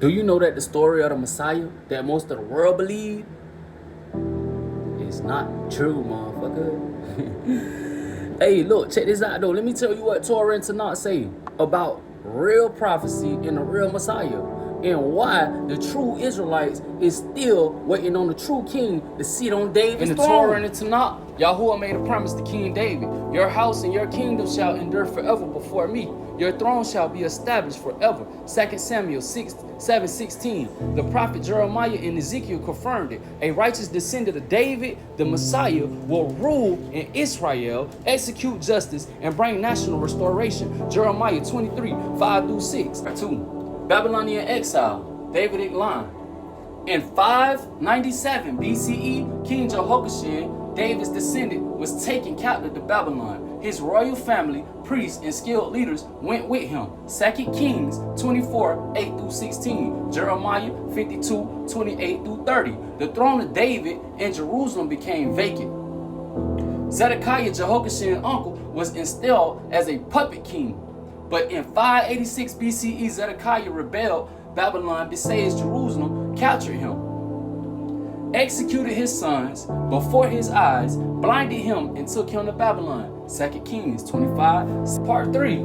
Do you know that the story of the Messiah that most of the world believe is not true, motherfucker? Hey, look, check this out though. Let me tell you what Torah and Tanakh say about real prophecy and the real Messiah, and why the true Israelites is still waiting on the true king to sit on David's throne. In the Torah and the Tanakh, Yahuwah made a promise to King David: your house and your kingdom shall endure forever before me. Your throne shall be established forever. 2 Samuel 7:16. The prophet Jeremiah and Ezekiel confirmed it. A righteous descendant of David, the Messiah, will rule in Israel, execute justice, and bring national restoration. Jeremiah 23:5-6. 2. Babylonian exile, Davidic line. In 597 BCE, King Jehoiakim, David's descendant, was taken captive to Babylon. His royal family, priests, and skilled leaders went with him. 2 Kings 24:8-16. Jeremiah 52:28-30. The throne of David in Jerusalem became vacant. Zedekiah, Jehoiakim's uncle, was installed as a puppet king. But in 586 BCE, Zedekiah rebelled. Babylon besieged Jerusalem, captured him, executed his sons before his eyes, blinded him, and took him to Babylon. 2 Kings 25. Part 3.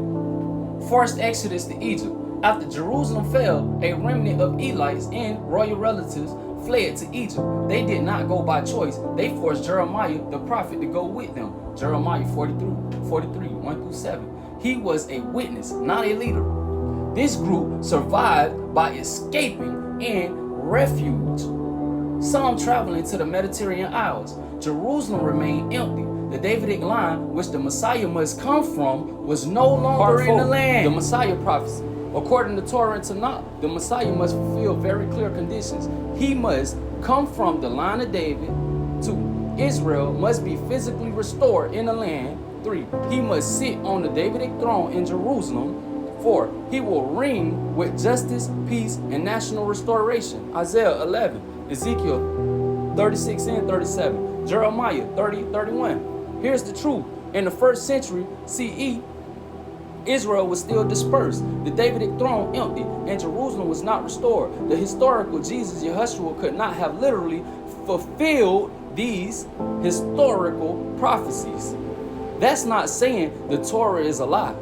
Forced exodus to Egypt. After Jerusalem fell, a remnant of Elites and royal relatives fled to Egypt. They did not go by choice. They forced Jeremiah, the prophet, to go with them. Jeremiah 43:1-7. He was a witness, not a leader. This group survived by escaping and refuge, some traveling to the Mediterranean Isles. Jerusalem remained empty. The Davidic line, which the Messiah must come from, was no longer in the land. The Messiah prophecy. According to Torah and Tanakh, the Messiah must fulfill very clear conditions. He must come from the line of David. 2. Israel must be physically restored in the land. 3. He must sit on the Davidic throne in Jerusalem. 4. He will reign with justice, peace, and national restoration. Isaiah 11, Ezekiel 36:37, Jeremiah 30:31. Here's the truth. In the 1st century CE, Israel was still dispersed, the Davidic throne empty, and Jerusalem was not restored. The historical Jesus Yahushua could not have literally fulfilled these historical prophecies. That's not saying the Torah is a lie.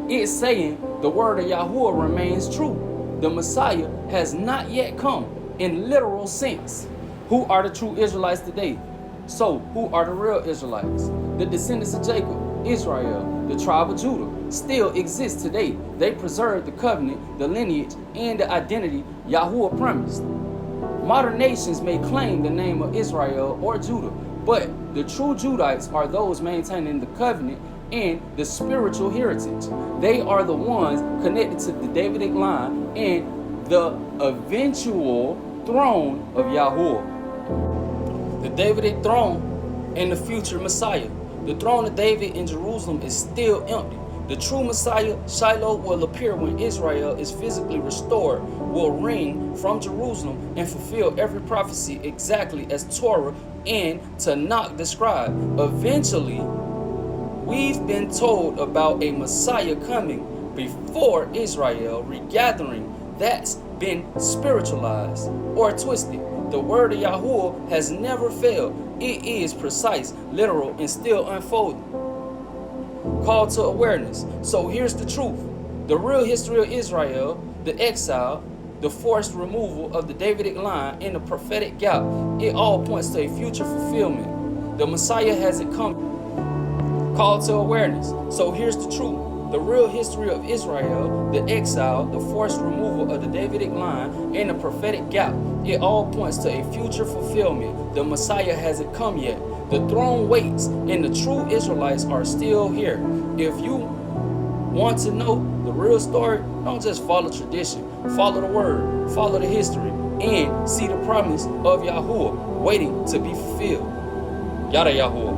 It's saying the word of Yahuwah remains true. The Messiah has not yet come in literal sense. Who are the true Israelites today? So, who are the real Israelites? The descendants of Jacob, Israel, the tribe of Judah, still exists today. They preserve the covenant, the lineage, and the identity Yahuwah promised. Modern nations may claim the name of Israel or Judah, but the true Judites are those maintaining the covenant and the spiritual heritage. They are the ones connected to the Davidic line and the eventual throne of Yahuwah. The Davidic throne and the future Messiah. The throne of David in Jerusalem is still empty. The true Messiah, Shiloh, will appear when Israel is physically restored, will reign from Jerusalem and fulfill every prophecy exactly as Torah and Tanakh describe. Eventually, we've been told about a Messiah coming before Israel regathering that's been spiritualized or twisted. The word of Yahuwah has never failed. It is precise, literal, and still unfolding. Call to awareness. So here's the truth. The real history of Israel, the exile, the forced removal of the Davidic line, and the prophetic gap, it all points to a future fulfillment. The Messiah hasn't come. Call to awareness. So here's the truth. The real history of Israel, the exile, the forced removal of the Davidic line, and the prophetic gap, it all points to a future fulfillment. The Messiah hasn't come yet. The throne waits, and the true Israelites are still here. If you want to know the real story, don't just follow tradition. Follow the word, follow the history, and see the promise of Yahuwah waiting to be fulfilled. Yada Yahuwah.